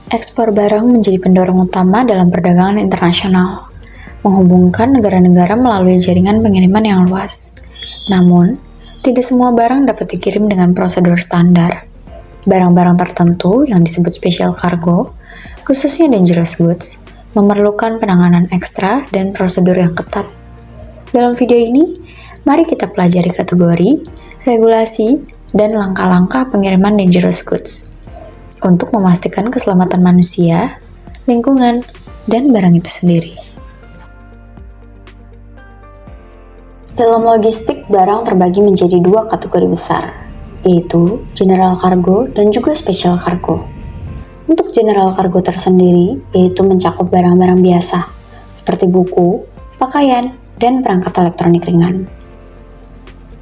Ekspor barang menjadi pendorong utama dalam perdagangan internasional, menghubungkan negara-negara melalui jaringan pengiriman yang luas. Namun, tidak semua barang dapat dikirim dengan prosedur standar. Barang-barang tertentu yang disebut special cargo, khususnya dangerous goods, memerlukan penanganan ekstra dan prosedur yang ketat. Dalam video ini, mari kita pelajari kategori, regulasi, dan langkah-langkah pengiriman dangerous goods untuk memastikan keselamatan manusia, lingkungan, dan barang itu sendiri. Dalam logistik, barang terbagi menjadi dua kategori besar, yaitu general cargo dan juga special cargo. Untuk general cargo tersendiri, yaitu mencakup barang-barang biasa, seperti buku, pakaian, dan perangkat elektronik ringan.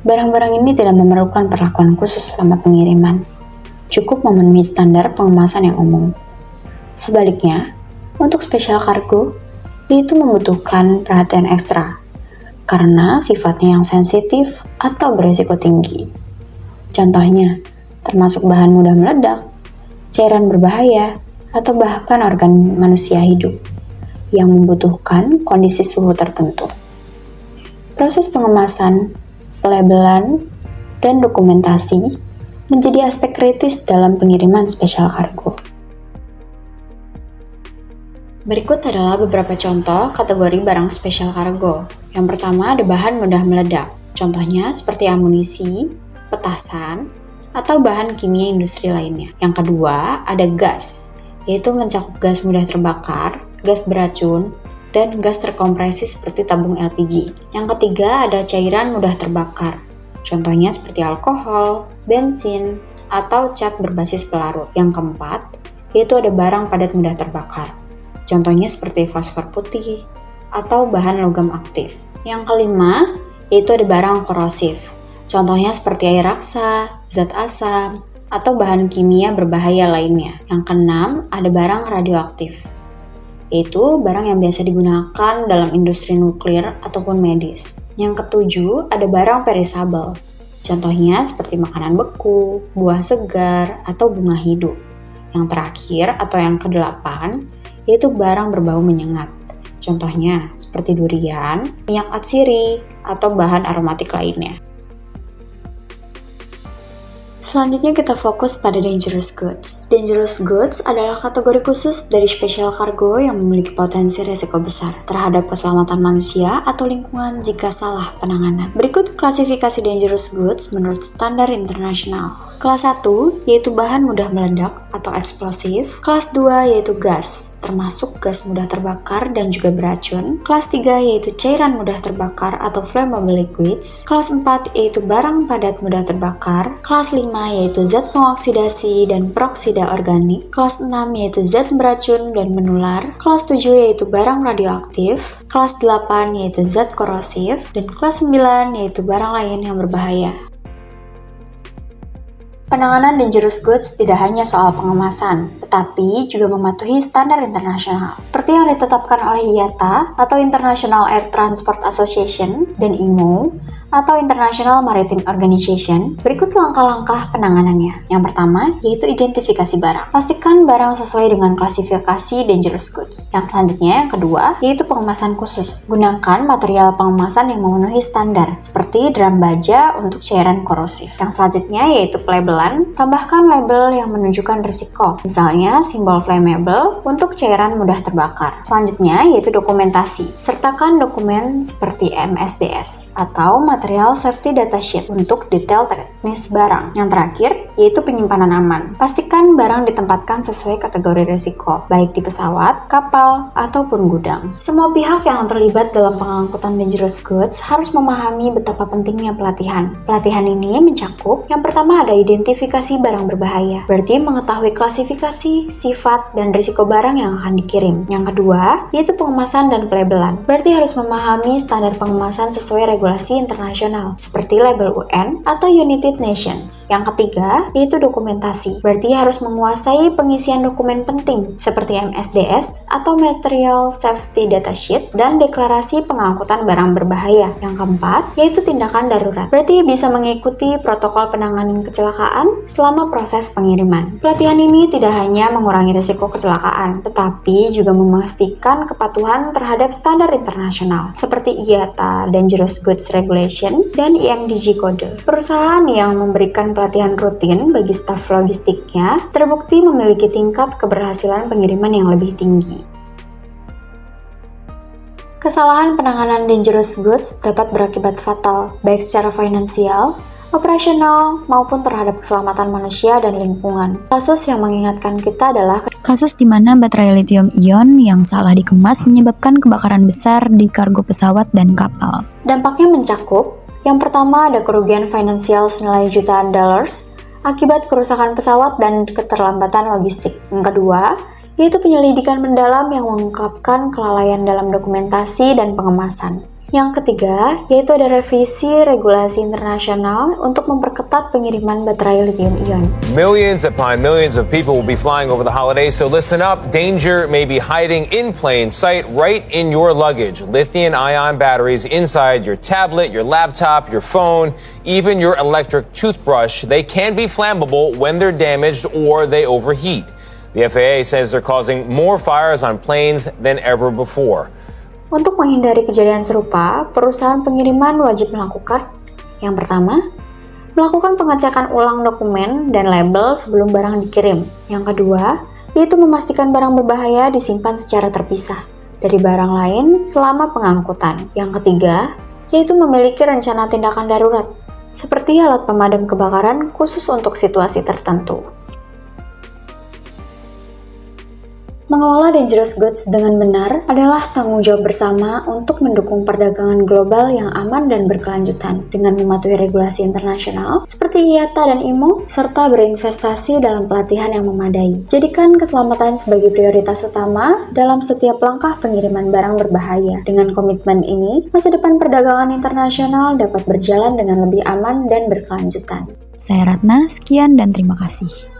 Barang-barang ini tidak memerlukan perlakuan khusus selama pengiriman, cukup memenuhi standar pengemasan yang umum. Sebaliknya, untuk special cargo, itu membutuhkan perhatian ekstra, karena sifatnya yang sensitif atau berisiko tinggi. Contohnya, termasuk bahan mudah meledak, cairan berbahaya, atau bahkan organ manusia hidup, yang membutuhkan kondisi suhu tertentu. Proses pengemasan, pelabelan, dan dokumentasi menjadi aspek kritis dalam pengiriman special cargo. Berikut adalah beberapa contoh kategori barang special cargo. Yang pertama ada bahan mudah meledak, contohnya seperti amunisi, petasan, atau bahan kimia industri lainnya. Yang kedua ada gas, yaitu mencakup gas mudah terbakar, gas beracun, dan gas terkompresi seperti tabung LPG. Yang ketiga ada cairan mudah terbakar, contohnya seperti alkohol, bensin, atau cat berbasis pelarut. Yang keempat, yaitu ada barang padat mudah terbakar. Contohnya seperti fosfor putih atau bahan logam aktif. Yang kelima, yaitu ada barang korosif. Contohnya seperti air raksa, zat asam, atau bahan kimia berbahaya lainnya. Yang keenam, ada barang radioaktif, yaitu barang yang biasa digunakan dalam industri nuklir ataupun medis. Yang ketujuh, ada barang perishable. Contohnya seperti makanan beku, buah segar, atau bunga hidup. Yang terakhir atau yang kedelapan, yaitu barang berbau menyengat. Contohnya seperti durian, minyak atsiri, atau bahan aromatik lainnya. Selanjutnya kita fokus pada dangerous goods. Dangerous goods adalah kategori khusus dari special cargo yang memiliki potensi risiko besar terhadap keselamatan manusia atau lingkungan jika salah penanganan. Berikut klasifikasi dangerous goods menurut standar internasional. Kelas 1 yaitu bahan mudah meledak atau eksplosif. Kelas 2 yaitu gas, termasuk gas mudah terbakar dan juga beracun. Kelas 3 yaitu cairan mudah terbakar atau flammable liquids. Kelas 4 yaitu barang padat mudah terbakar. Kelas 5 yaitu zat pengoksidasi dan peroksida organik. Kelas 6 yaitu zat beracun dan menular. Kelas 7 yaitu barang radioaktif. Kelas 8 yaitu zat korosif. Dan kelas 9 yaitu barang lain yang berbahaya. Penanganan dangerous goods tidak hanya soal pengemasan, tetapi juga mematuhi standar internasional, seperti yang ditetapkan oleh IATA atau International Air Transport Association dan IMO atau International Maritime Organization. Berikut langkah-langkah penanganannya. Yang pertama yaitu identifikasi barang. Pastikan barang sesuai dengan klasifikasi dangerous goods. Yang selanjutnya, yang kedua, yaitu pengemasan khusus. Gunakan material pengemasan yang memenuhi standar, seperti drum baja untuk cairan korosif. Yang selanjutnya yaitu pelabelan. Tambahkan label yang menunjukkan risiko, misalnya simbol flammable untuk cairan mudah terbakar. Selanjutnya yaitu dokumentasi. Sertakan dokumen seperti MSDS atau material safety data sheet untuk detail teknis barang. Yang terakhir yaitu penyimpanan aman. Pastikan barang ditempatkan sesuai kategori risiko, baik di pesawat, kapal, ataupun gudang. Semua pihak yang terlibat dalam pengangkutan dangerous goods harus memahami betapa pentingnya pelatihan. Pelatihan ini mencakup yang pertama ada identifikasi barang berbahaya, berarti mengetahui klasifikasi, sifat, dan risiko barang yang akan dikirim. Yang kedua yaitu pengemasan dan pelabelan, berarti harus memahami standar pengemasan sesuai regulasi internasional internasional, seperti label UN atau United Nations. Yang ketiga, yaitu dokumentasi. Berarti harus menguasai pengisian dokumen penting, seperti MSDS atau Material Safety Data Sheet dan deklarasi pengangkutan barang berbahaya. Yang keempat, yaitu tindakan darurat. Berarti bisa mengikuti protokol penanganan kecelakaan selama proses pengiriman. Pelatihan ini tidak hanya mengurangi risiko kecelakaan, tetapi juga memastikan kepatuhan terhadap standar internasional, seperti IATA, Dangerous Goods Regulation, dan IMDG Code. Perusahaan yang memberikan pelatihan rutin bagi staf logistiknya terbukti memiliki tingkat keberhasilan pengiriman yang lebih tinggi. Kesalahan penanganan dangerous goods dapat berakibat fatal, baik secara finansial, operasional, maupun terhadap keselamatan manusia dan lingkungan. Kasus yang mengingatkan kita adalah kasus di mana baterai lithium-ion yang salah dikemas menyebabkan kebakaran besar di kargo pesawat dan kapal. Dampaknya mencakup, yang pertama ada kerugian finansial senilai jutaan dollars akibat kerusakan pesawat dan keterlambatan logistik. Yang kedua, yaitu penyelidikan mendalam yang mengungkapkan kelalaian dalam dokumentasi dan pengemasan. Yang ketiga, yaitu ada revisi regulasi internasional untuk memperketat pengiriman baterai lithium-ion. Millions upon millions of people will be flying over the holidays, so listen up. Danger may be hiding in plain sight right in your luggage. Lithium-ion batteries inside your tablet, your laptop, your phone, even your electric toothbrush. They can be flammable when they're damaged or they overheat. The FAA says they're causing more fires on planes than ever before. Untuk menghindari kejadian serupa, perusahaan pengiriman wajib melakukan yang pertama, melakukan pengecekan ulang dokumen dan label sebelum barang dikirim. Yang kedua, yaitu memastikan barang berbahaya disimpan secara terpisah dari barang lain selama pengangkutan. Yang ketiga, yaitu memiliki rencana tindakan darurat, seperti alat pemadam kebakaran khusus untuk situasi tertentu. Mengelola dangerous goods dengan benar adalah tanggung jawab bersama untuk mendukung perdagangan global yang aman dan berkelanjutan dengan mematuhi regulasi internasional seperti IATA dan IMO, serta berinvestasi dalam pelatihan yang memadai. Jadikan keselamatan sebagai prioritas utama dalam setiap langkah pengiriman barang berbahaya. Dengan komitmen ini, masa depan perdagangan internasional dapat berjalan dengan lebih aman dan berkelanjutan. Saya Ratna, sekian dan terima kasih.